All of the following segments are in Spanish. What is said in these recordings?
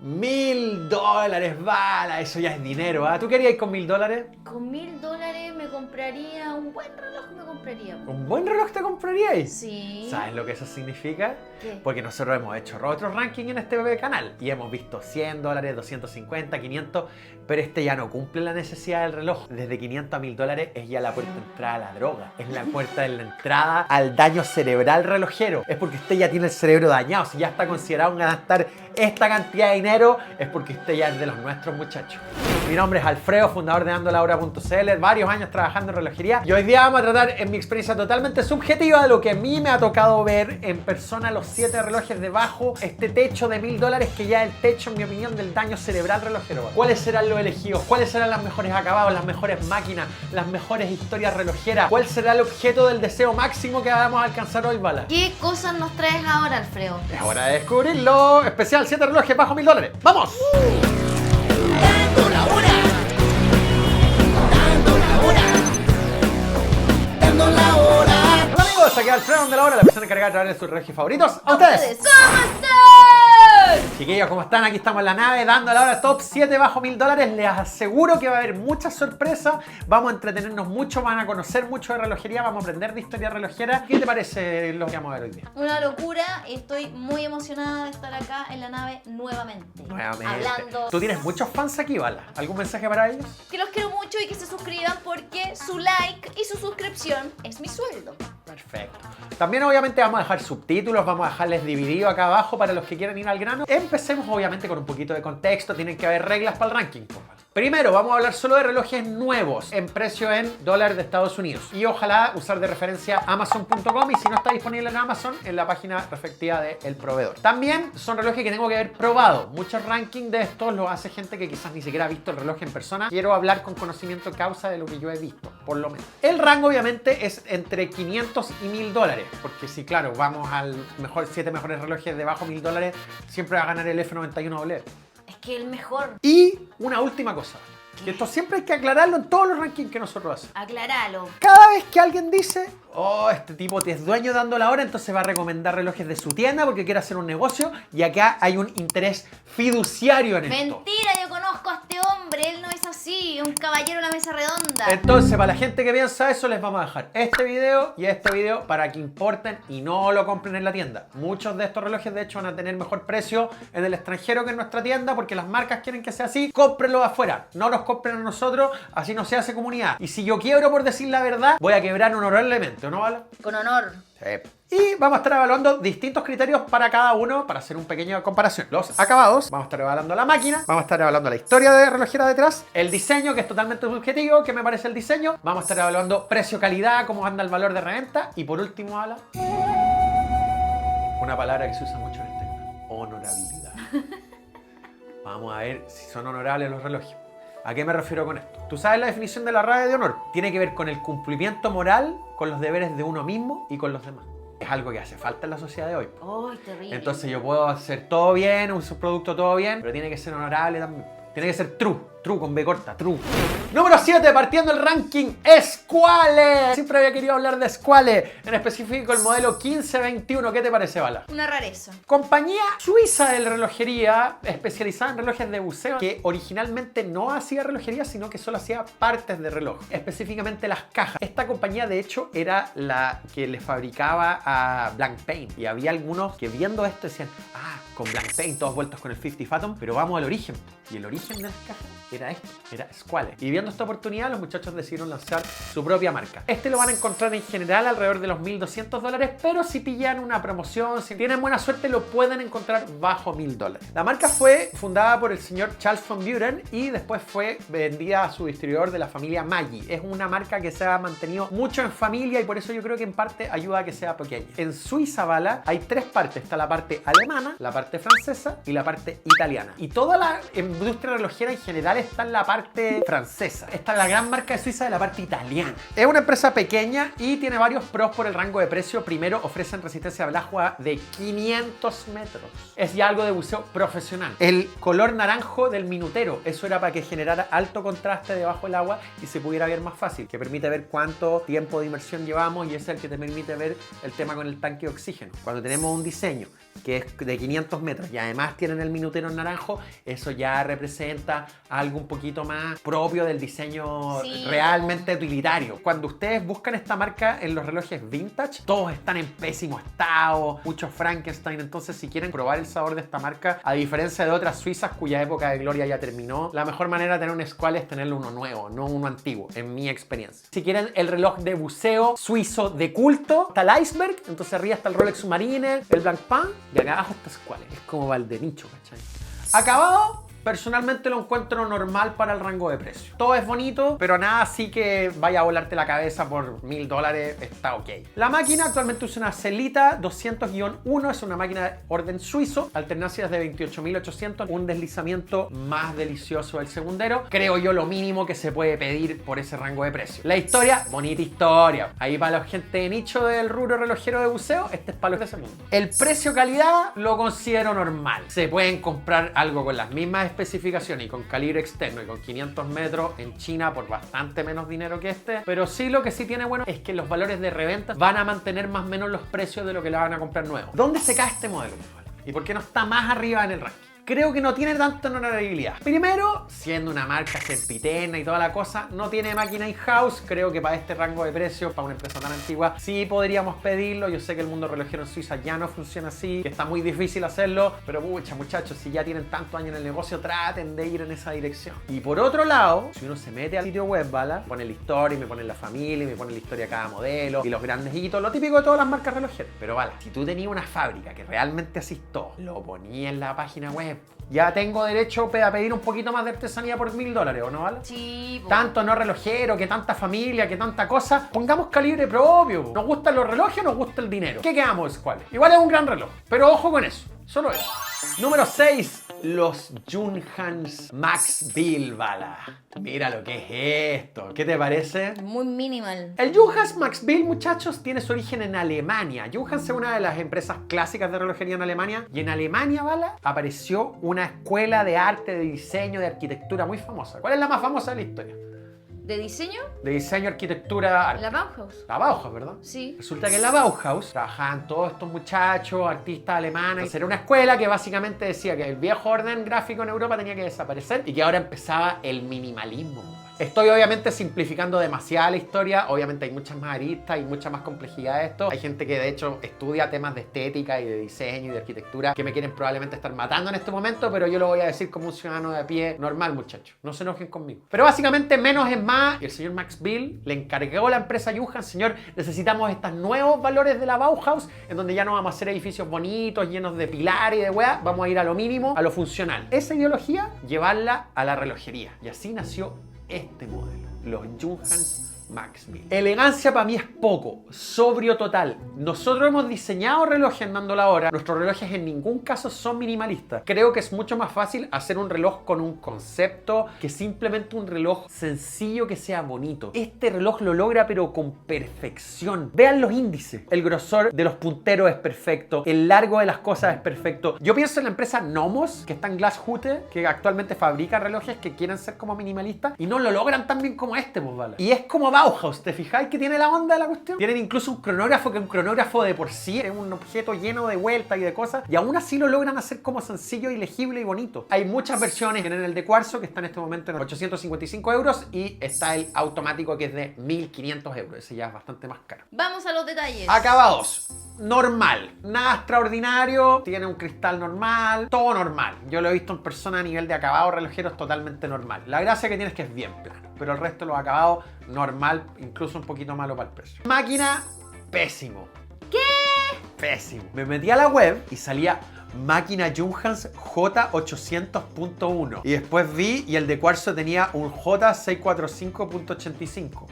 $1000, bala, eso ya es dinero, ¿ah? ¿Tú qué harías con $1000? Con $1000 me compraría un buen reloj, ¿Un buen reloj te comprarías? Sí. ¿Sabes lo que eso significa? ¿Qué? Porque nosotros hemos hecho otros rankings en este canal y hemos visto $100, 250, 500, pero este ya no cumple la necesidad del reloj. Desde 500 a $1000 es ya la puerta de entrada a la droga, es la puerta de la entrada al daño cerebral relojero. Es porque usted ya tiene el cerebro dañado. Si ya está considerado en gastar esta cantidad de dinero, es porque usted ya es de los nuestros, muchachos. Mi nombre es Alfredo, fundador de andolahora.cl, varios años trabajando en relojería, y hoy día vamos a tratar, en mi experiencia totalmente subjetiva, de lo que a mí me ha tocado ver en persona, los 7 relojes debajo este techo de $1000, que ya es el techo, en mi opinión, del daño cerebral relojero. ¿Cuáles serán los elegidos? ¿Cuáles serán los mejores acabados, las mejores máquinas, las mejores historias relojeras? ¿Cuál será el objeto del deseo máximo que vamos a alcanzar hoy, bala? ¿Qué cosas nos traes ahora, Alfredo? Es hora de descubrirlo. Especial 7 relojes bajo $1000. ¡Vamos! Dando la hora. Dando la hora. Dando la hora. Hola amigos, aquí Alfredo de la hora, la persona encargada de traer sus relojes favoritos a ustedes. ¿Cómo están? Chiquillos, ¿cómo están? Aquí estamos en la nave dando la hora top 7 bajo $1000. Les aseguro que va a haber muchas sorpresas. Vamos a entretenernos mucho, van a conocer mucho de relojería, vamos a aprender de historia relojera. ¿Qué te parece lo que vamos a ver hoy día? Una locura, estoy muy emocionada de estar acá en la nave nuevamente. Hablando. Tú tienes muchos fans aquí, Bala. ¿Algún mensaje para ellos? Que los quiero mucho y que se suscriban porque su like y su suscripción es mi sueldo. Perfecto. También obviamente vamos a dejar subtítulos, vamos a dejarles dividido acá abajo para los que quieran ir al grano. Empecemos obviamente con un poquito de contexto, tienen que haber reglas para el ranking. Primero vamos a hablar solo de relojes nuevos en precio en dólares de Estados Unidos. Y ojalá usar de referencia Amazon.com, y si no está disponible en Amazon, en la página respectiva del proveedor. También son relojes que tengo que haber probado. Muchos rankings de estos los hace gente que quizás ni siquiera ha visto el reloj en persona. Quiero hablar con conocimiento de causa de lo que yo he visto, por lo menos. El rango obviamente es entre 500 y $1000, porque si claro, vamos al mejor 7 mejores relojes de bajo $1000, siempre va a ganar el F91W. Es que el mejor. Y una última cosa, que esto siempre hay que aclararlo en todos los rankings que nosotros hacemos. Aclaralo. Cada vez que alguien dice, oh, este tipo te es dueño dando la hora, entonces va a recomendar relojes de su tienda porque quiere hacer un negocio, y acá hay un interés fiduciario en esto. Mentira, yo conozco a este hombre, él no es así, es un caballero en la mesa redonda. Entonces, para la gente que piensa eso, les vamos a dejar este video y este video para que importen y no lo compren en la tienda. Muchos de estos relojes, de hecho, van a tener mejor precio en el extranjero que en nuestra tienda porque las marcas quieren que sea así. Cómprenlos afuera, no los compren a nosotros, así no se hace comunidad. Y si yo quiebro por decir la verdad, voy a quebrar honorablemente, ¿no, Bala? Con honor. Sí. Y vamos a estar evaluando distintos criterios para cada uno para hacer una pequeña comparación. Los acabados, vamos a estar evaluando la máquina, vamos a estar evaluando la historia de relojera detrás, el diseño, que es totalmente subjetivo, que me parece el diseño, vamos a estar evaluando precio-calidad, cómo anda el valor de reventa, y por último, Ala, una palabra que se usa mucho en este canal: honorabilidad. Vamos a ver si son honorables los relojes. ¿A qué me refiero con esto? ¿Tú sabes la definición de la RAE de honor? Tiene que ver con el cumplimiento moral, con los deberes de uno mismo y con los demás. Es algo que hace falta en la sociedad de hoy. Ay, terrible. Entonces yo puedo hacer todo bien, un subproducto todo bien, pero tiene que ser honorable también. Tiene que ser true con B corta, true. Número 7, partiendo el ranking, Squale. Siempre había querido hablar de Squale, en específico el modelo 1521. ¿Qué te parece, Bala? Una rareza. Compañía suiza de relojería especializada en relojes de buceo, que originalmente no hacía relojería, sino que solo hacía partes de reloj, específicamente las cajas. Esta compañía, de hecho, era la que le fabricaba a Blancpain, y había algunos que viendo esto decían, ah, con Blancpain todos vueltos con el 50 Phantom, pero vamos al origen. Y el origen de las cajas era esto, era Squale. Y viendo esta oportunidad, los muchachos decidieron lanzar su propia marca. Este lo van a encontrar en general alrededor de los $1200, pero si pillan una promoción, si tienen buena suerte, lo pueden encontrar bajo $1000. La marca fue fundada por el señor Charles von Buren y después fue vendida a su distribuidor de la familia Maggi. Es una marca que se ha mantenido mucho en familia y por eso yo creo que en parte ayuda a que sea pequeña. En Suiza, Bala, hay 3 partes. Está la parte alemana, la parte francesa y la parte italiana. Y toda la industria relojera en general está en la parte francesa. Esta es la gran marca de Suiza de la parte italiana. Es una empresa pequeña y tiene varios pros por el rango de precio. Primero, ofrecen resistencia al agua de 500 metros. Es ya algo de buceo profesional. El color naranjo del minutero, eso era para que generara alto contraste debajo del agua y se pudiera ver más fácil, que permite ver cuánto tiempo de inmersión llevamos, y es el que te permite ver el tema con el tanque de oxígeno. Cuando tenemos un diseño que es de 500 metros, y además tienen el minutero en naranjo, eso ya representa algo un poquito más propio del diseño realmente utilitario. Cuando ustedes buscan esta marca en los relojes vintage, todos están en pésimo estado, muchos Frankenstein. Entonces, si quieren probar el sabor de esta marca, a diferencia de otras suizas cuya época de gloria ya terminó, la mejor manera de tener un Squall es tenerle uno nuevo, no uno antiguo, en mi experiencia. Si quieren el reloj de buceo suizo de culto, está el Iceberg, entonces arriba está el Rolex Submariner, el Blancpain, y acá abajo está Squall. Es como Valdenicho, ¿cachai? Acabado, personalmente lo encuentro normal para el rango de precio. Todo es bonito, pero nada así que vaya a volarte la cabeza por $1000, está ok. La máquina actualmente usa una Celita 200-1, es una máquina de orden suizo, alternancias de 28.800, un deslizamiento más delicioso del segundero. Creo yo lo mínimo que se puede pedir por ese rango de precio. La historia, bonita historia. Ahí para la gente de nicho del rubro relojero de buceo, este es para los de ese mundo. El precio-calidad lo considero normal. Se pueden comprar algo con las mismas especificaciones y con calibre externo y con 500 metros en China por bastante menos dinero que este, pero sí lo que sí tiene bueno es que los valores de reventa van a mantener más o menos los precios de lo que la van a comprar nuevo. ¿Dónde se cae este modelo? ¿Y por qué no está más arriba en el ranking? Creo que no tiene tanta honorabilidad. Primero, siendo una marca sempiterna y toda la cosa, no tiene máquina in-house. Creo que para este rango de precios, para una empresa tan antigua, sí podríamos pedirlo. Yo sé que el mundo relojero en Suiza ya no funciona así, que está muy difícil hacerlo, pero pucha, muchachos, si ya tienen tantos años en el negocio, traten de ir en esa dirección. Y por otro lado, si uno se mete al sitio web, ¿vale? Pone la historia, y me pone la familia, y me pone la historia de cada modelo, y los grandes hitos, lo típico de todas las marcas relojeras. Pero vale, si tú tenías una fábrica que realmente asistó, lo ponía en la página web, ya tengo derecho a pedir un poquito más de artesanía por $1000, ¿o no, vale? Sí, po. Tanto no relojero, que tanta familia, que tanta cosa. Pongamos calibre propio. ¿Nos gustan los relojes o nos gusta el dinero? ¿Qué quedamos, Squall? Igual es un gran reloj, pero ojo con eso. Solo eso. Número 6. Los Junghans Max Bill, bala. Mira lo que es esto. ¿Qué te parece? Muy minimal. El Junghans Max Bill, muchachos, tiene su origen en Alemania. Junghans es una de las empresas clásicas de relojería en Alemania. Y en Alemania, bala, apareció una escuela de arte, de diseño, de arquitectura muy famosa. ¿Cuál es la más famosa de la historia? ¿De diseño? De diseño, arquitectura, arte. La Bauhaus. La Bauhaus, ¿verdad? Sí. Resulta que en la Bauhaus trabajaban todos estos muchachos, artistas alemanes. Era una escuela que básicamente decía que el viejo orden gráfico en Europa tenía que desaparecer y que ahora empezaba el minimalismo. Estoy obviamente simplificando demasiado la historia, obviamente hay muchas más aristas y mucha más complejidad de esto. Hay gente que de hecho estudia temas de estética y de diseño y de arquitectura que me quieren probablemente estar matando en este momento, pero yo lo voy a decir como un ciudadano de a pie normal, muchachos. No se enojen conmigo. Pero básicamente menos es más, y el señor Max Bill le encargó a la empresa Junghans, señor, necesitamos estos nuevos valores de la Bauhaus, en donde ya no vamos a hacer edificios bonitos, llenos de pilares y de weá, vamos a ir a lo mínimo, a lo funcional. Esa ideología, llevarla a la relojería. Y así nació este modelo, los Junghans Max Bill. Elegancia para mí es poco, sobrio total. Nosotros hemos diseñado relojes andando la hora. Nuestros relojes en ningún caso son minimalistas. Creo que es mucho más fácil hacer un reloj con un concepto que simplemente un reloj sencillo que sea bonito. Este reloj lo logra pero con perfección. Vean los índices. El grosor de los punteros es perfecto. El largo de las cosas es perfecto. Yo pienso en la empresa Nomos, que está en Glashütte, que actualmente fabrica relojes que quieren ser como minimalistas y no lo logran tan bien como este, pues vale. Y es como Bauhaus, ¿te fijáis que tiene la onda de la cuestión? Tienen incluso un cronógrafo que un cronógrafo de por sí es un objeto lleno de vueltas y de cosas y aún así lo logran hacer como sencillo y legible y bonito. Hay muchas versiones, tienen el de cuarzo que está en este momento en 855 euros y está el automático que es de 1500 euros. Ese ya es bastante más caro. Vamos a los detalles. Acabados. Normal, nada extraordinario, tiene un cristal normal, todo normal. Yo lo he visto en persona a nivel de acabados relojeros totalmente normal. La gracia que tiene es que es bien plano, pero el resto de los acabados normal, incluso un poquito malo para el precio. Máquina, pésimo. ¿Qué? Pésimo. Me metí a la web y salía máquina Junghans J800.1 y después vi y el de cuarzo tenía un J645.85.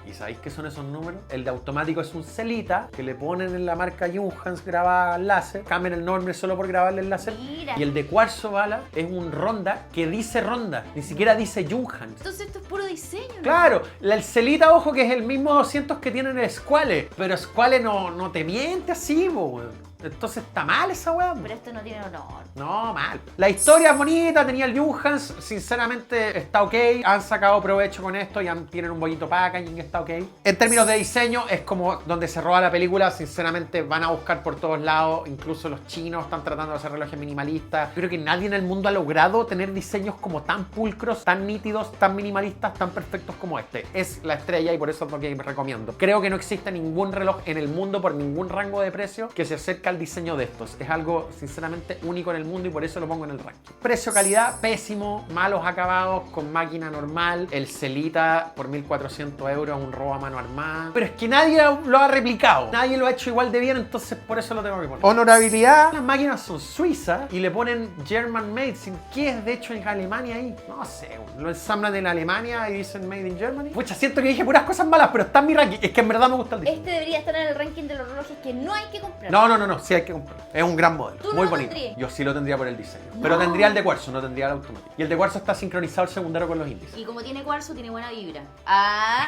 ¿Y sabéis qué son esos números? El de automático es un Celita que le ponen en la marca Junghans grabada al láser, cambian el nombre solo por grabarle el láser. Mira. Y el de cuarzo, bala, es un Ronda que dice Ronda, ni siquiera dice Junghans. Entonces esto es puro diseño, ¿no? Claro, el Celita, ojo, que es el mismo 200 que tienen el Squale, pero Squale no te miente así, po, weón. Entonces está mal esa weá. Pero esto no tiene honor. No, mal. La historia es bonita, tenía el Junghans, sinceramente está ok. Han sacado provecho con esto y tienen un bonito packaging, está ok. En términos de diseño, es como donde se roba la película. Sinceramente van a buscar por todos lados, incluso los chinos están tratando de hacer relojes minimalistas. Creo que nadie en el mundo ha logrado tener diseños como tan pulcros, tan nítidos, tan minimalistas, tan perfectos como este. Es la estrella y por eso es lo que me recomiendo. Creo que no existe ningún reloj en el mundo por ningún rango de precio que se acerque al diseño de estos. Es algo sinceramente único en el mundo y por eso lo pongo en el ranking. Precio-calidad, pésimo, malos acabados, con máquina normal. El Celita por 1.400 euros, un robo a mano armada. Pero es que nadie lo ha replicado. Nadie lo ha hecho igual de bien, entonces por eso lo tengo que poner. Honorabilidad. Las máquinas son suizas y le ponen German Made. ¿Sin qué es de hecho en Alemania ahí? No sé, lo ensamblan en Alemania y dicen Made in Germany. Pucha, siento que dije puras cosas malas, pero está en mi ranking. Es que en verdad me gusta el diseño. Este debería estar en el ranking de los relojes que no hay que comprar. No, sí hay que comprar. Es un gran modelo, ¿Tú muy lo bonito. tendrías? Yo sí lo tendría por el diseño. No. Pero tendría el de cuarzo, no tendría el automático. Y el de cuarzo está sincronizado el secundario con los índices. Y como tiene cuarzo, tiene buena vibra. Ah.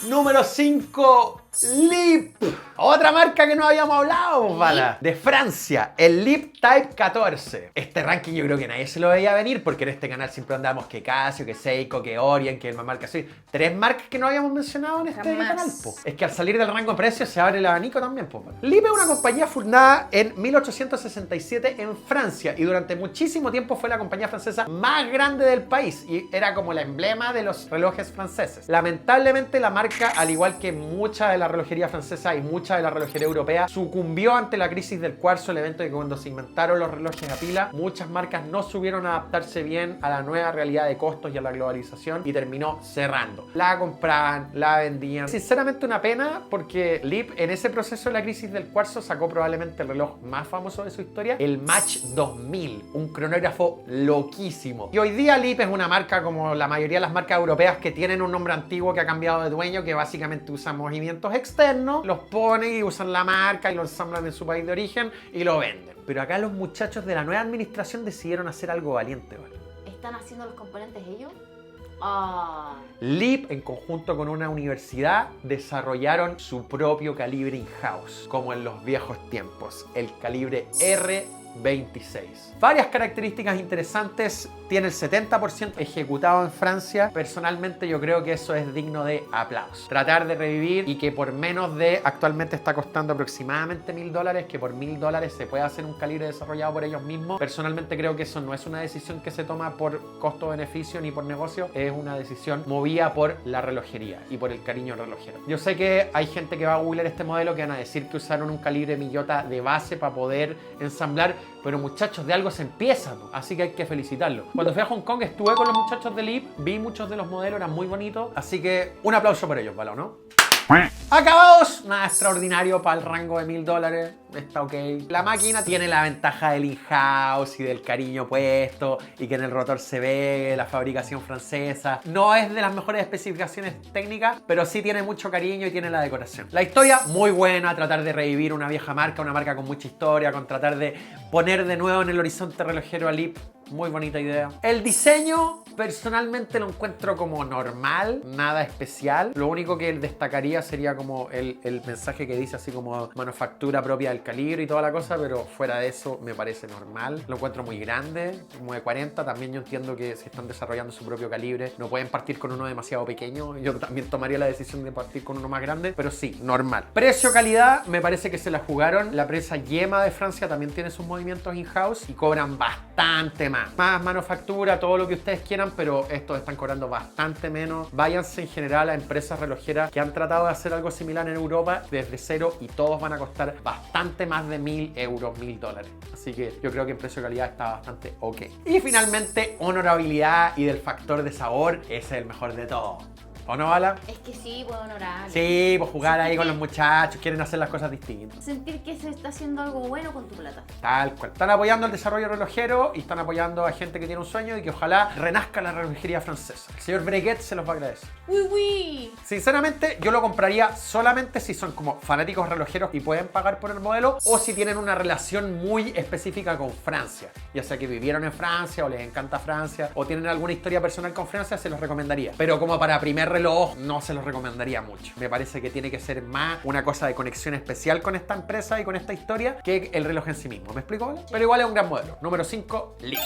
Número 5, Lip. Otra marca que no habíamos hablado, Bala. De Francia, el Lip Type 14. Este ranking yo creo que nadie se lo veía venir porque en este canal siempre andamos que Casio, que Seiko, que Orient, que el más marca así. 3 marcas que no habíamos mencionado en este Jamás. canal, po. Es que al salir del rango de precios se abre el abanico también, po. Lip es una compañía fundada en 1867 en Francia y durante muchísimo tiempo fue la compañía francesa más grande del país y era como el emblema de los relojes franceses. Lamentablemente la marca, al igual que mucha de la relojería francesa y mucha de la relojería europea, sucumbió ante la crisis del cuarzo, el evento de que cuando se inventaron los relojes a pila, muchas marcas no supieron adaptarse bien a la nueva realidad de costos y a la globalización y terminó cerrando. La compraban, la vendían. Sinceramente una pena porque Lip en ese proceso de la crisis del cuarzo sacó probablemente el reloj más famoso de su historia, el Match 2000, un cronógrafo loquísimo. Y hoy día Lip es una marca como la mayoría de las marcas europeas que tienen un nombre antiguo que ha cambiado de dueño, que básicamente usan movimientos externos, los ponen y usan la marca y lo ensamblan en su país de origen y lo venden. Pero acá los muchachos de la nueva administración decidieron hacer algo valiente, ¿vale? ¿Están haciendo los componentes ellos? Ah. Lip, en conjunto con una universidad, desarrollaron su propio calibre in-house, como en los viejos tiempos, el calibre R26. Varias características interesantes. Tiene el 70% ejecutado en Francia. Personalmente yo creo que eso es digno de aplauso. Tratar de revivir y que por menos de, actualmente está costando aproximadamente $1.000, que por $1.000 se puede hacer un calibre desarrollado por ellos mismos. Personalmente creo que eso no es una decisión que se toma por costo-beneficio ni por negocio. Es una decisión movida por la relojería y por el cariño relojero. Yo sé que hay gente que va a googlear este modelo que van a decir que usaron un calibre Miyota de base para poder ensamblar, pero muchachos, de algo se empieza, ¿no? Así que hay que felicitarlo. Cuando fui a Hong Kong estuve con los muchachos de Lip, vi muchos de los modelos, eran muy bonitos, así que un aplauso por ellos, ¿vale? ¿No? Acabados, nada extraordinario para el rango de $1.000, está ok. La máquina tiene la ventaja del in-house y del cariño puesto y que en el rotor se ve la fabricación francesa. No es de las mejores especificaciones técnicas, pero sí tiene mucho cariño y tiene la decoración. La historia, muy buena, tratar de revivir una vieja marca, una marca con mucha historia, con tratar de poner de nuevo en el horizonte relojero a Lip. Muy bonita idea. El diseño, personalmente lo encuentro como normal, nada especial. Lo único que destacaría sería como el mensaje que dice así como manufactura propia del calibre y toda la cosa, pero fuera de eso me parece normal. Lo encuentro muy grande, como de 40. También yo entiendo que si están desarrollando su propio calibre, no pueden partir con uno demasiado pequeño. Yo también tomaría la decisión de partir con uno más grande, pero sí, normal. Precio-calidad, me parece que se la jugaron. La empresa Yema de Francia también tiene sus movimientos in-house y cobran bastante más manufactura, todo lo que ustedes quieran, pero estos están cobrando bastante menos. Váyanse en general a empresas relojeras que han tratado de hacer algo similar en Europa desde cero y todos van a costar bastante más de $1.000, $1.000. Así que yo creo que en precio-calidad está bastante ok. Y finalmente, honorabilidad y del factor de sabor, ese es el mejor de todos. ¿O no, Bala? Es que sí, puedo honorar. Sí, pues jugar ahí con los muchachos, quieren hacer las cosas distintas. Sentir que se está haciendo algo bueno con tu plata. Tal cual. Están apoyando el desarrollo relojero y están apoyando a gente que tiene un sueño y que ojalá renazca la relojería francesa. El señor Breguet se los va a agradecer. Uy, uy. Sinceramente, yo lo compraría solamente si son como fanáticos relojeros y pueden pagar por el modelo o si tienen una relación muy específica con Francia. Ya sea que vivieron en Francia o les encanta Francia o tienen alguna historia personal con Francia, se los recomendaría. Pero como para primer reloj no se lo recomendaría mucho. Me parece que tiene que ser más una cosa de conexión especial con esta empresa y con esta historia que el reloj en sí mismo. ¿Me explico? ¿Vale? Pero igual es un gran modelo. Número 5, listo.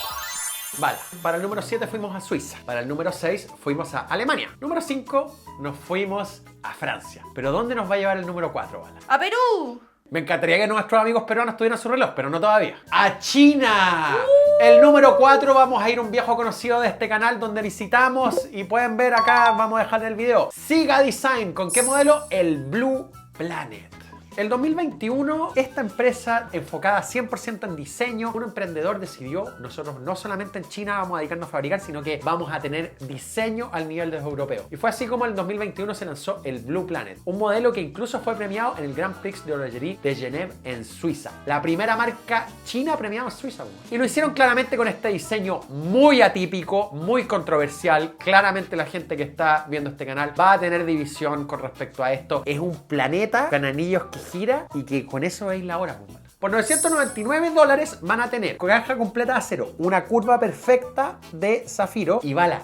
Vale, para el número 7 fuimos a Suiza. Para el número 6 fuimos a Alemania. Número 5 nos fuimos a Francia. Pero ¿dónde nos va a llevar el número 4, Bala? ¡A Perú! Me encantaría que nuestros amigos peruanos tuvieran su reloj, pero no todavía. ¡A China! El número 4 vamos a ir a un viejo conocido de este canal donde visitamos y pueden ver acá, vamos a dejar en el video. Siga Design, ¿con qué modelo? El Blue Planet. El 2021, esta empresa enfocada 100% en diseño, un emprendedor decidió, nosotros no solamente en China vamos a dedicarnos a fabricar, sino que vamos a tener diseño al nivel de los europeos. Y fue así como en el 2021 se lanzó el Blue Planet, un modelo que incluso fue premiado en el Grand Prix de Horlogerie de Genève en Suiza. La primera marca china premiada en Suiza. Y lo hicieron claramente con este diseño muy atípico, muy controversial. Claramente la gente que está viendo este canal va a tener división con respecto a esto. Es un planeta con anillos que gira y que con eso veis la hora. Por $999 van a tener caja completa de acero, una curva perfecta de zafiro y bala.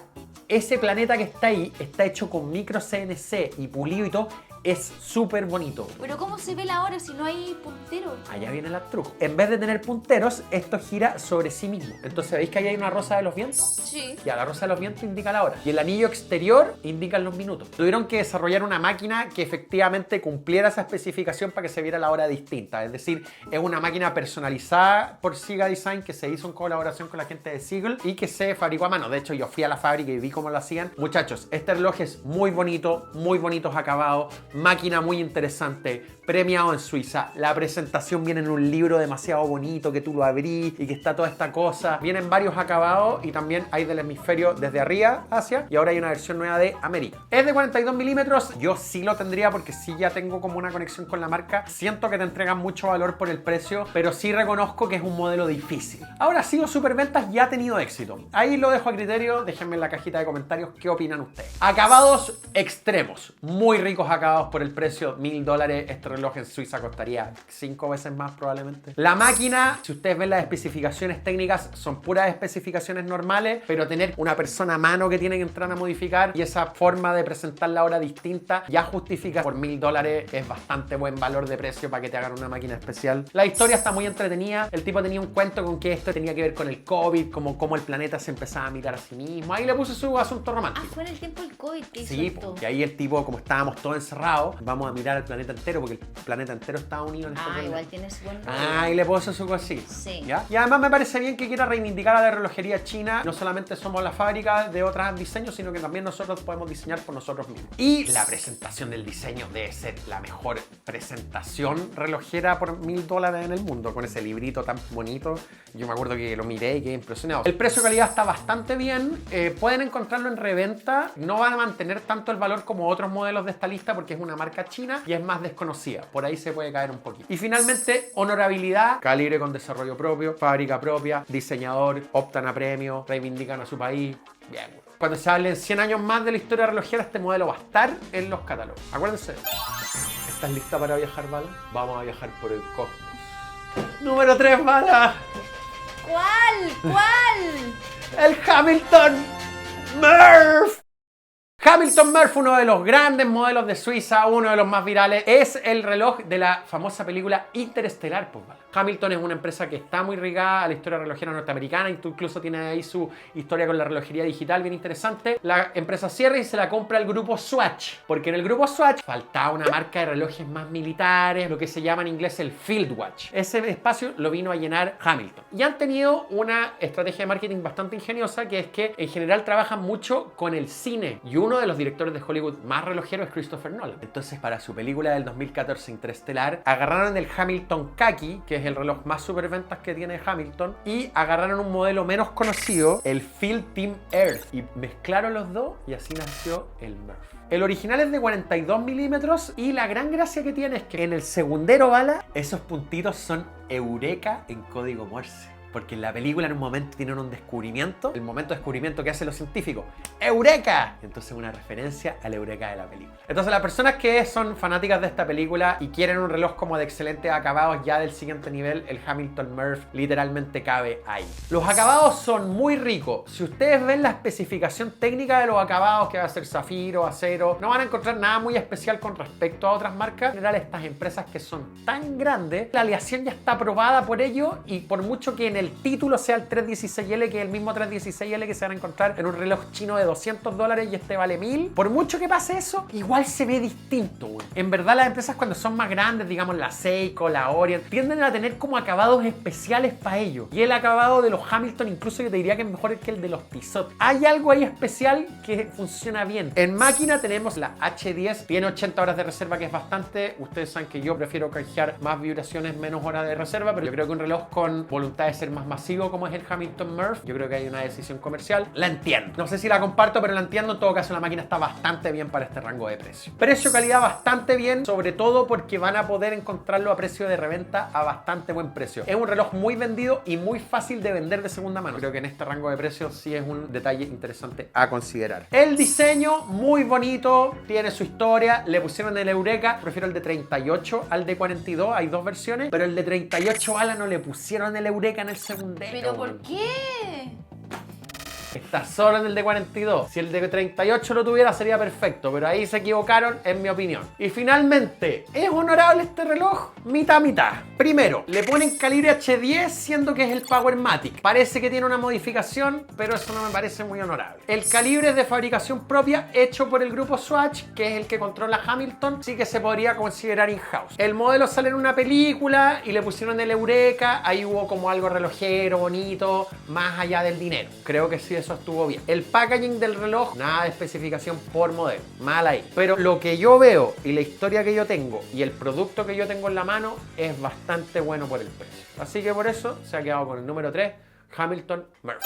Ese planeta que está ahí está hecho con micro CNC y pulido y todo. Es súper bonito. Pero ¿cómo se ve la hora si no hay punteros? Allá viene el truco. En vez de tener punteros, esto gira sobre sí mismo. Entonces, ¿veis que ahí hay una rosa de los vientos? Sí. Y a la rosa de los vientos indica la hora. Y el anillo exterior indica los minutos. Tuvieron que desarrollar una máquina que efectivamente cumpliera esa especificación para que se viera la hora distinta. Es decir, es una máquina personalizada por Siga Design que se hizo en colaboración con la gente de Seagull y que se fabricó a mano. De hecho, yo fui a la fábrica y vi cómo lo hacían. Muchachos, este reloj es muy bonito, muy bonitos acabados. Máquina muy interesante, premiado en Suiza. La presentación viene en un libro demasiado bonito que tú lo abrís y que está toda esta cosa. Vienen varios acabados y también hay del hemisferio desde arriba hacia y ahora hay una versión nueva de América. Es de 42 milímetros. Yo sí lo tendría porque sí ya tengo como una conexión con la marca. Siento que te entregan mucho valor por el precio, pero sí reconozco que es un modelo difícil. Ahora sí, Superventas ya ha tenido éxito. Ahí lo dejo a criterio. Déjenme en la cajita de comentarios qué opinan ustedes. Acabados extremos. Muy ricos acabados por el precio, $1000. Este reloj en Suiza costaría 5 veces más probablemente. La máquina, si ustedes ven las especificaciones técnicas, son puras especificaciones normales, pero tener una persona a mano que tiene que entrar a modificar y esa forma de presentar la hora distinta ya justifica por $1000. Es bastante buen valor de precio para que te hagan una máquina especial. La historia está muy entretenida. El tipo tenía un cuento con que esto tenía que ver con el COVID, como el planeta se empezaba a mirar a sí mismo. Ahí le puse su asunto romántico. Ah, fue en el tiempo del COVID que hizo sí, esto. Y ahí el tipo, como estábamos todos encerrados, vamos a mirar al planeta entero porque el planeta entero está unido en este planeta. Igual tiene su buen rollo. Ah, y le puso su cosita. Sí. ¿Ya? Y además me parece bien que quiera reivindicar a la relojería china. No solamente somos la fábrica de otros diseños, sino que también nosotros podemos diseñar por nosotros mismos. Y la presentación del diseño debe ser la mejor presentación relojera por $1000 en el mundo, con ese librito tan bonito. Yo me acuerdo que lo miré y quedé impresionado. El precio-calidad está bastante bien. Pueden encontrarlo en reventa. No van a mantener tanto el valor como otros modelos de esta lista porque es una marca china y es más desconocida. Por ahí se puede caer un poquito. Y finalmente, honorabilidad, calibre con desarrollo propio, fábrica propia, diseñador, optan a premio, reivindican a su país. Bien. Cuando se hablen 100 años más de la historia relojera, este modelo va a estar en los catálogos. Acuérdense. ¿Estás lista para viajar, Bala? Vamos a viajar por el cosmos. Número 3, Bala. ¿Cuál? ¿Cuál? El Hamilton Murph. Hamilton Murph, uno de los grandes modelos de Suiza, uno de los más virales, es el reloj de la famosa película Interestelar. Pues, ¿vale? Hamilton es una empresa que está muy ligada a la historia relojera norteamericana, incluso tiene ahí su historia con la relojería digital bien interesante. La empresa cierra y se la compra el grupo Swatch, porque en el grupo Swatch faltaba una marca de relojes más militares, lo que se llama en inglés el Field Watch. Ese espacio lo vino a llenar Hamilton. Y han tenido una estrategia de marketing bastante ingeniosa, que es que en general trabajan mucho con el cine, y uno de los directores de Hollywood más relojeros es Christopher Nolan. Entonces, para su película del 2014 Interestelar, agarraron el Hamilton Khaki, que es el reloj más superventas que tiene Hamilton, y agarraron un modelo menos conocido, el Field Team Earth, y mezclaron los dos y así nació el Murph. El original es de 42 milímetros y la gran gracia que tiene es que en el segundero, Bala, esos puntitos son Eureka en código Morse. porque en la película en un momento tienen un descubrimiento, el momento de descubrimiento que hacen los científicos, ¡Eureka! Entonces una referencia al Eureka de la película. Entonces las personas que son fanáticas de esta película y quieren un reloj como de excelentes acabados ya del siguiente nivel, el Hamilton Murph literalmente cabe ahí. Los acabados son muy ricos. Si ustedes ven la especificación técnica de los acabados, que va a ser zafiro, acero, no van a encontrar nada muy especial con respecto a otras marcas. En general, estas empresas que son tan grandes, la aleación ya está aprobada por ellos, y por mucho que en el título sea el 316L, que es el mismo 316L que se van a encontrar en un reloj chino de $200 y este vale 1000, por mucho que pase eso, igual se ve distinto, güey. En verdad, las empresas cuando son más grandes, digamos la Seiko, la Orient, tienden a tener como acabados especiales para ellos. Y el acabado de los Hamilton, incluso yo te diría que es mejor que el de los Tissot. Hay algo ahí especial que funciona bien. En máquina tenemos la H10, tiene 80 horas de reserva, que es bastante. Ustedes saben que yo prefiero canjear más vibraciones, menos horas de reserva, pero yo creo que un reloj con voluntad de ser más masivo como es el Hamilton Murph, yo creo que hay una decisión comercial. La entiendo. No sé si la comparto, pero la entiendo. En todo caso, la máquina está bastante bien para este rango de precio. Precio-calidad bastante bien, sobre todo porque van a poder encontrarlo a precio de reventa a bastante buen precio. Es un reloj muy vendido y muy fácil de vender de segunda mano. Creo que en este rango de precios sí es un detalle interesante a considerar. El diseño, muy bonito, tiene su historia. Le pusieron el Eureka, prefiero el de 38 al de 42, hay dos versiones, pero el de 38 ala no le pusieron el Eureka en el segundero. ¿Pero por qué? Está solo en el de 42. Si el de 38 lo tuviera sería perfecto, pero ahí se equivocaron, en mi opinión. Y finalmente, ¿es honorable este reloj? Mitad, mitad. Primero, le ponen calibre H10 siendo que es el Powermatic. Parece que tiene una modificación, pero eso no me parece muy honorable. El calibre es de fabricación propia, hecho por el grupo Swatch, que es el que controla Hamilton, sí que se podría considerar in-house. El modelo sale en una película y le pusieron el Eureka. Ahí hubo como algo relojero, bonito, más allá del dinero. Creo que sí, eso estuvo bien. El packaging del reloj, nada de especificación por modelo, mal ahí. Pero lo que yo veo y la historia que yo tengo y el producto que yo tengo en la mano es bastante bueno por el precio. Así que por eso se ha quedado con el número 3, Hamilton Murph.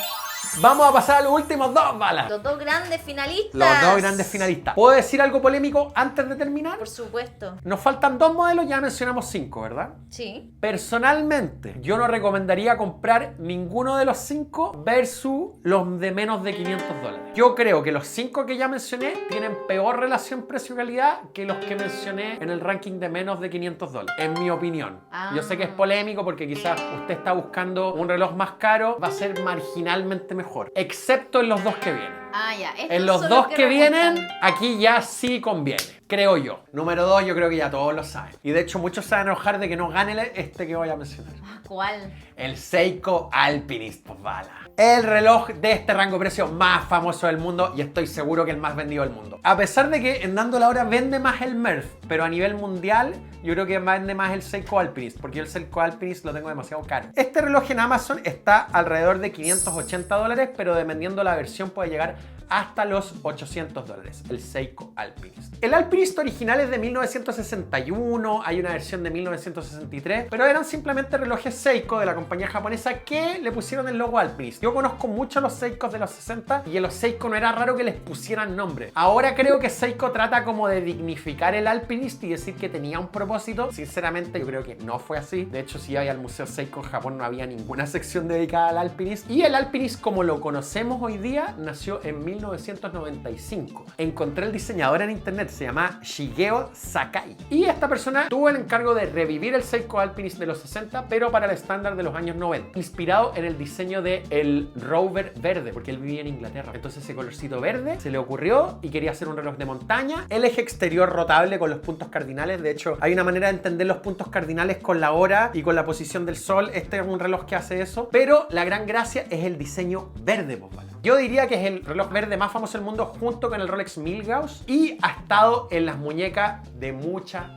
Vamos a pasar a los últimos dos, balas. Los dos grandes finalistas. Los dos grandes finalistas. ¿Puedo decir algo polémico antes de terminar? Por supuesto. Nos faltan dos modelos, ya mencionamos 5, ¿verdad? Sí. Personalmente, yo no recomendaría comprar ninguno de los 5 versus los de menos de $500. Yo creo que los 5 que ya mencioné tienen peor relación precio-calidad que los que mencioné en el ranking de menos de $500, en mi opinión. Yo sé que es polémico porque quizás usted está buscando un reloj más caro, va a ser marginalmente mejor, excepto en los dos que vienen. Ya. En los dos que vienen, aquí ya sí conviene, creo yo. Número 2, yo creo que ya todos lo saben. Y de hecho, muchos se van a enojar de que no gane este que voy a mencionar. ¿Cuál? El Seiko Alpinist, pues bala. El reloj de este rango de precio más famoso del mundo y estoy seguro que el más vendido del mundo. A pesar de que en Dando la Hora vende más el Murph, pero a nivel mundial yo creo que vende más el Seiko Alpinist, porque yo el Seiko Alpinist lo tengo demasiado caro. Este reloj en Amazon está alrededor de $580, pero dependiendo la versión puede llegar hasta los $800, el Seiko Alpinist. El Alpinist original es de 1961, hay una versión de 1963, pero eran simplemente relojes Seiko de la compañía japonesa que le pusieron el logo Alpinist. Yo conozco mucho los Seikos de los 60 y en los Seiko no era raro que les pusieran nombre. Ahora creo que Seiko trata como de dignificar el Alpinist y decir que tenía un propósito. Sinceramente yo creo que no fue así. De hecho, si iba al Museo Seiko en Japón no había ninguna sección dedicada al Alpinist. Y el Alpinist como lo conocemos hoy día nació en 1995. Encontré el diseñador en internet, se llama Shigeo Sakai. Y esta persona tuvo el encargo de revivir el Seiko Alpinist de los 60, pero para el estándar de los años 90. Inspirado en el diseño del Rover verde, porque él vivía en Inglaterra. Entonces ese colorcito verde se le ocurrió y quería hacer un reloj de montaña. El eje exterior rotable con los puntos cardinales. De hecho, hay una manera de entender los puntos cardinales con la hora y con la posición del sol. Este es un reloj que hace eso. Pero la gran gracia es el diseño verde, pues, ¿vale? Yo diría que es el reloj verde más famoso del mundo junto con el Rolex Milgauss y ha estado en las muñecas de mucha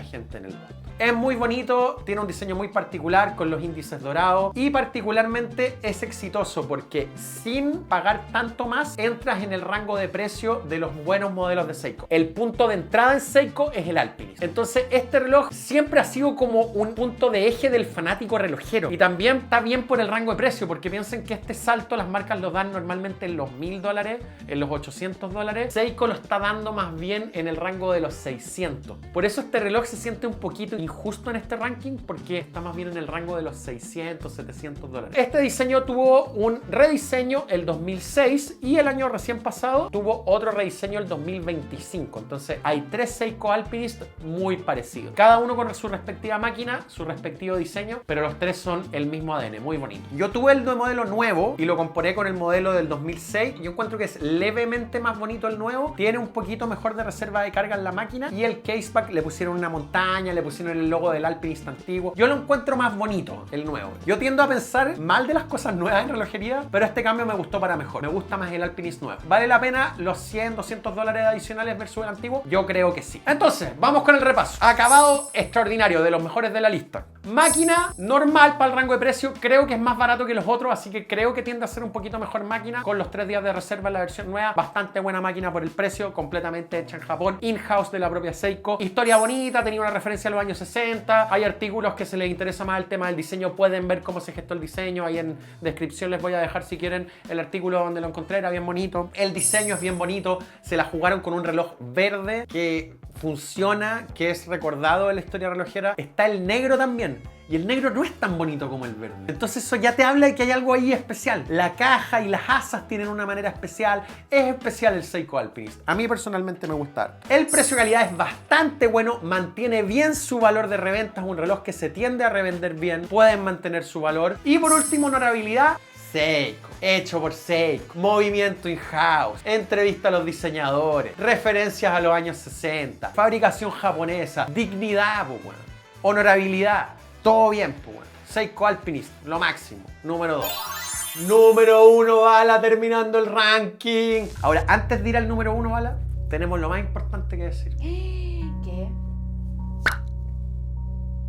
gente en el mundo. Es muy bonito, tiene un diseño muy particular con los índices dorados y particularmente es exitoso porque sin pagar tanto más entras en el rango de precio de los buenos modelos de Seiko. El punto de entrada en Seiko es el Alpinist. Entonces este reloj siempre ha sido como un punto de eje del fanático relojero y también está bien por el rango de precio porque piensen que este salto las marcas lo dan normalmente en los $1000, en los $800. Seiko lo está dando más bien en el rango de los 600. Por eso este reloj se siente un poquito injusto en este ranking porque está más bien en el rango de los 600, 700 dólares. Este diseño tuvo un rediseño el 2006 y el año recién pasado tuvo otro rediseño el 2025. Entonces hay 3 Seiko Alpinist muy parecidos. Cada uno con su respectiva máquina, su respectivo diseño, pero los 3 son el mismo ADN, muy bonito. Yo tuve el modelo nuevo y lo comparé con el modelo del 2006. Yo encuentro que es levemente más bonito el nuevo. Tiene un poquito mejor de reserva de carga en la máquina y el caseback le pusieron una montaña, le pusieron el logo del Alpinist antiguo. Yo lo encuentro más bonito, el nuevo. Yo tiendo a pensar mal de las cosas nuevas en relojería, pero este cambio me gustó para mejor. Me gusta más el Alpinist nuevo. ¿Vale la pena los 100, 200 dólares adicionales versus el antiguo? Yo creo que sí. Entonces, vamos con el repaso. Acabado extraordinario, de los mejores de la lista. Máquina normal para el rango de precio. Creo que es más barato que los otros, así que creo que tiende a ser un poquito mejor máquina. Con los 3 días de reserva en la versión nueva. Bastante buena máquina por el precio, completamente hecha en Japón. In-house de la propia Seiko. Historia bonita, tenía una referencia a los años 60. Hay artículos que se les interesa más el tema del diseño. Pueden ver cómo se gestó el diseño. Ahí en descripción les voy a dejar si quieren el artículo donde lo encontré. Era bien bonito. El diseño es bien bonito. Se la jugaron con un reloj verde que funciona, que es recordado en la historia relojera. Está el negro también. Y el negro no es tan bonito como el verde. Entonces eso ya te habla de que hay algo ahí especial. La caja y las asas tienen una manera especial. Es especial el Seiko Alpinist. A mí personalmente me gusta. El precio-calidad es bastante bueno. Mantiene bien su valor de reventa. Es un reloj que se tiende a revender bien. Pueden mantener su valor. Y por último, honorabilidad. Seiko, hecho por Seiko, movimiento in-house, entrevista a los diseñadores, referencias a los años 60, fabricación japonesa, dignidad, pues, bueno. Honorabilidad, todo bien, pues, bueno. Seiko Alpinist, lo máximo. Número 2. Número 1, Bala, terminando el ranking. Ahora, antes de ir al número 1, Bala, tenemos lo más importante que decir. ¿Qué?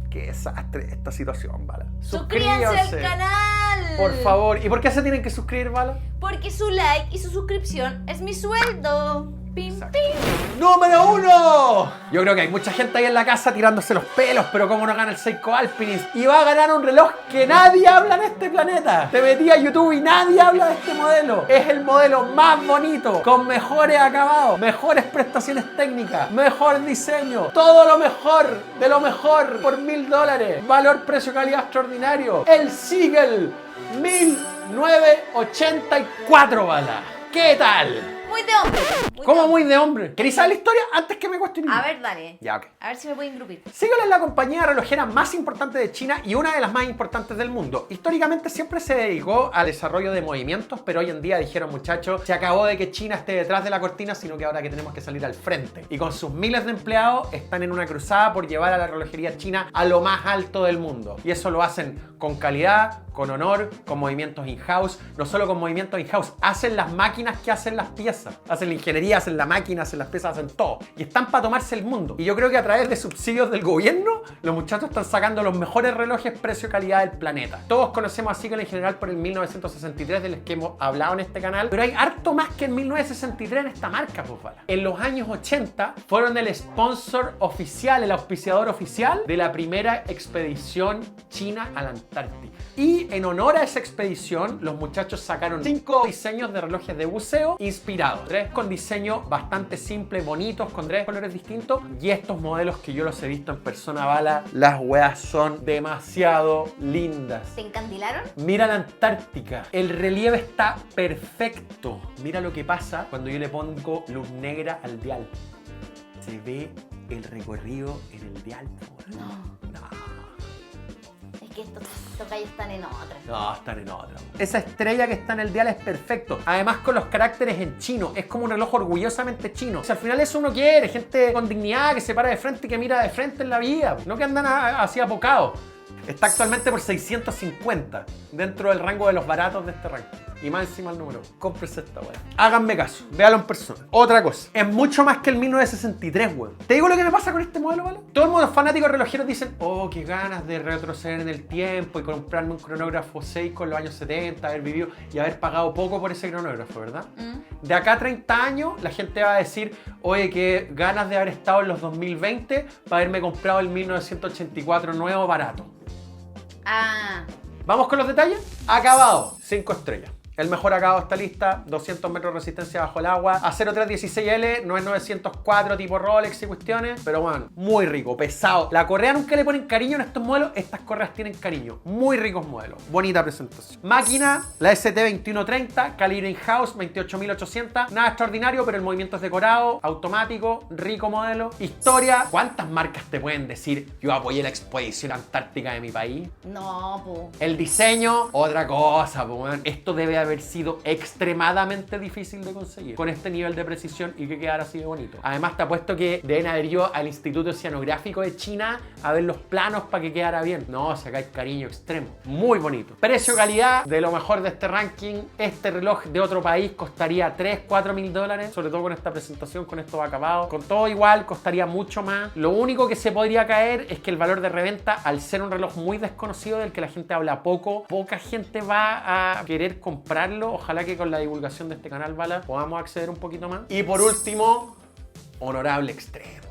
Qué desastre esta situación, Bala. ¡Suscríbanse al canal! Por favor. ¿Y por qué se tienen que suscribir, Bala? Porque su like y su suscripción es mi sueldo. Pim, pim. ¡Número 1! Yo creo que hay mucha gente ahí en la casa tirándose los pelos, pero cómo no gana el Seiko Alpinist. Y va a ganar un reloj que nadie habla en este planeta. Te metí a YouTube y nadie habla de este modelo. Es el modelo más bonito, con mejores acabados, mejores prestaciones técnicas, mejor diseño, todo lo mejor de lo mejor por $1000. Valor, precio, calidad extraordinario. El Seagull 1984, Bala. ¿Qué tal? Muy de hombre. ¿Cómo muy de hombre? ¿Queréis saber la historia antes que me cuestionen? A ver, dale. Ya, ok. A ver si me puedo ingrupir. Seagull es la compañía relojera más importante de China y una de las más importantes del mundo. Históricamente siempre se dedicó al desarrollo de movimientos, pero hoy en día dijeron, muchachos, se acabó de que China esté detrás de la cortina, sino que ahora que tenemos que salir al frente. Y con sus miles de empleados están en una cruzada por llevar a la relojería china a lo más alto del mundo. Y eso lo hacen con calidad, con honor, con movimientos in-house. No solo con movimientos in-house, hacen las máquinas que hacen las piezas. Hacen la ingeniería, hacen la máquina, hacen las piezas, hacen todo. Y están para tomarse el mundo. Y yo creo que a través de subsidios del gobierno, los muchachos están sacando los mejores relojes precio-calidad del planeta. Todos conocemos a Seagull en general por el 1963, del que hemos hablado en este canal. Pero hay harto más que en 1963 en esta marca, pues, Bala. En los años 80 fueron el sponsor oficial, el auspiciador oficial de la primera expedición china a la Antártica. Y en honor a esa expedición, los muchachos sacaron 5 diseños de relojes de buceo inspirados. 3 con diseño bastante simple, bonitos, con 3 colores distintos. Y estos modelos que yo los he visto en persona, Bala, las weas son demasiado lindas. ¿Te encandilaron? Mira la Antártica. El relieve está perfecto. Mira lo que pasa cuando yo le pongo luz negra al dial. Se ve el recorrido en el dial. No. Es que estos calles están en otra. No, están en otra. Esa estrella que está en el dial es perfecto. Además con los caracteres en chino. Es como un reloj orgullosamente chino. O sea, al final eso uno quiere. Gente con dignidad que se para de frente y que mira de frente en la vida. No que andan así apocados. Está actualmente por 650. Dentro del rango de los baratos de este ranking. Y más encima el número. Cómprese esta weá. Háganme caso. Véalo en persona. Otra cosa. Es mucho más que el 1963, weón. ¿Te digo lo que me pasa con este modelo, ¿vale? Todos los fanáticos relojeros dicen, oh, qué ganas de retroceder en el tiempo y comprarme un cronógrafo Seiko en los años 70, haber vivido y haber pagado poco por ese cronógrafo, ¿verdad? De acá a 30 años, la gente va a decir, oye, qué ganas de haber estado en los 2020 para haberme comprado el 1984 nuevo barato. Ah. ¿Vamos con los detalles? Acabado. 5 estrellas. El mejor acabado de esta lista, 200 metros de resistencia bajo el agua. Acero 316L, no es 904 tipo Rolex y cuestiones, pero bueno, muy rico, pesado. La correa nunca le ponen cariño en estos modelos, estas correas tienen cariño. Muy ricos modelos, bonita presentación. Máquina, la ST2130, calibre in-house, 28.800. Nada extraordinario, pero el movimiento es decorado, automático, rico modelo. Historia, ¿cuántas marcas te pueden decir yo apoyé la expedición antártica de mi país? No, po. El diseño, otra cosa, po, man. Esto debe haber sido extremadamente difícil de conseguir con este nivel de precisión y que quedara así de bonito. Además, te apuesto que deben haber ido al Instituto Oceanográfico de China a ver los planos para que quedara bien. No, si acá hay cariño extremo. Muy bonito. Precio-calidad, de lo mejor de este ranking. Este reloj de otro país costaría 3-4 mil dólares, sobre todo con esta presentación, con estos acabados. Con todo igual, costaría mucho más. Lo único que se podría caer es que el valor de reventa, al ser un reloj muy desconocido del que la gente habla poco, poca gente va a querer comprarlo. Ojalá que con la divulgación de este canal, Bala, podamos acceder un poquito más. Y por último, honorable extremo.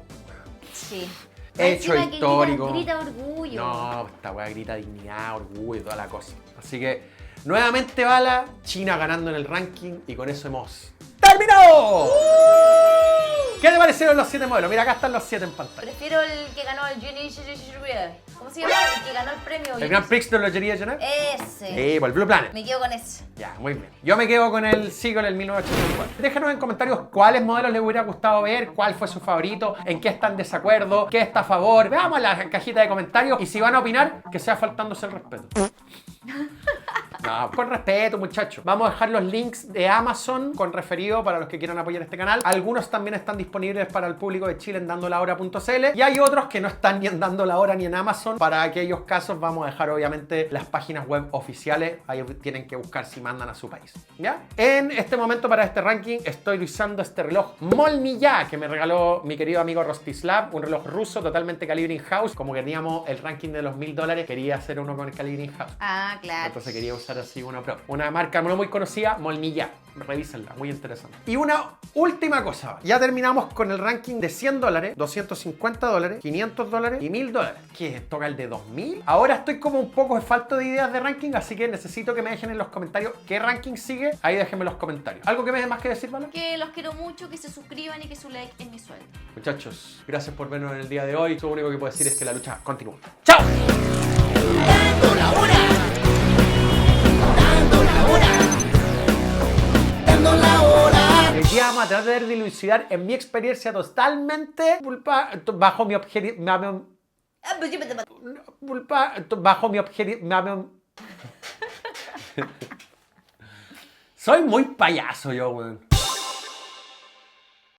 Sí. Hecho Encima que histórico. Grita orgullo. No, esta weá grita dignidad, orgullo y toda la cosa. Así que, nuevamente, Bala, China ganando en el ranking y con eso hemos ¡terminado! ¿Qué te parecieron los 7 modelos? Mira, acá están los 7 en pantalla. Prefiero el que ganó el ¿cómo se llama? El que ganó el premio. El Grand Prix de Lotería de Genève. Ese. Sí, por el Blue Planet. Me quedo con ese. Ya, muy bien. Yo me quedo con el Seagull, el 1984. Déjanos en comentarios cuáles modelos les hubiera gustado ver, cuál fue su favorito, en qué están en desacuerdo, qué está a favor. Veamos la cajita de comentarios y si van a opinar, que sea faltándose el respeto. No, con respeto, muchachos. Vamos a dejar los links de Amazon con referido para los que quieran apoyar este canal. Algunos también están disponibles para el público de Chile en dandolahora.cl y hay otros que no están ni en Dando la Hora ni en Amazon. Para aquellos casos vamos a dejar obviamente las páginas web oficiales. Ahí tienen que buscar si mandan a su país. ¿Ya? En este momento para este ranking estoy usando este reloj Molnija que me regaló mi querido amigo Rostislav. Un reloj ruso totalmente calibre in-house. Como queríamos el ranking de los $1000, quería hacer uno con el calibre in-house. Ah, claro. Entonces quería usar así uno pro. Una marca no muy conocida, Molnija. Revísenla, muy interesante. Y una última cosa. Ya terminamos con el ranking de $100, $250, $500 y $1000. ¿Qué? ¿Toca el de 2000? Ahora estoy como un poco falto de ideas de ranking, así que necesito que me dejen en los comentarios qué ranking sigue. Ahí déjenme en los comentarios. ¿Algo que me dé más que decir, Bala? Que los quiero mucho, que se suscriban y que su like es mi sueldo. Muchachos, gracias por vernos en el día de hoy. Lo único que puedo decir es que la lucha continúa. ¡Chao! Dando la hora. Dando la hora. Dando la hora. El día vamos a tratar de dilucidar en mi experiencia totalmente bajo mi objetivo. Bajo mi objetivo. Soy muy payaso yo, weón.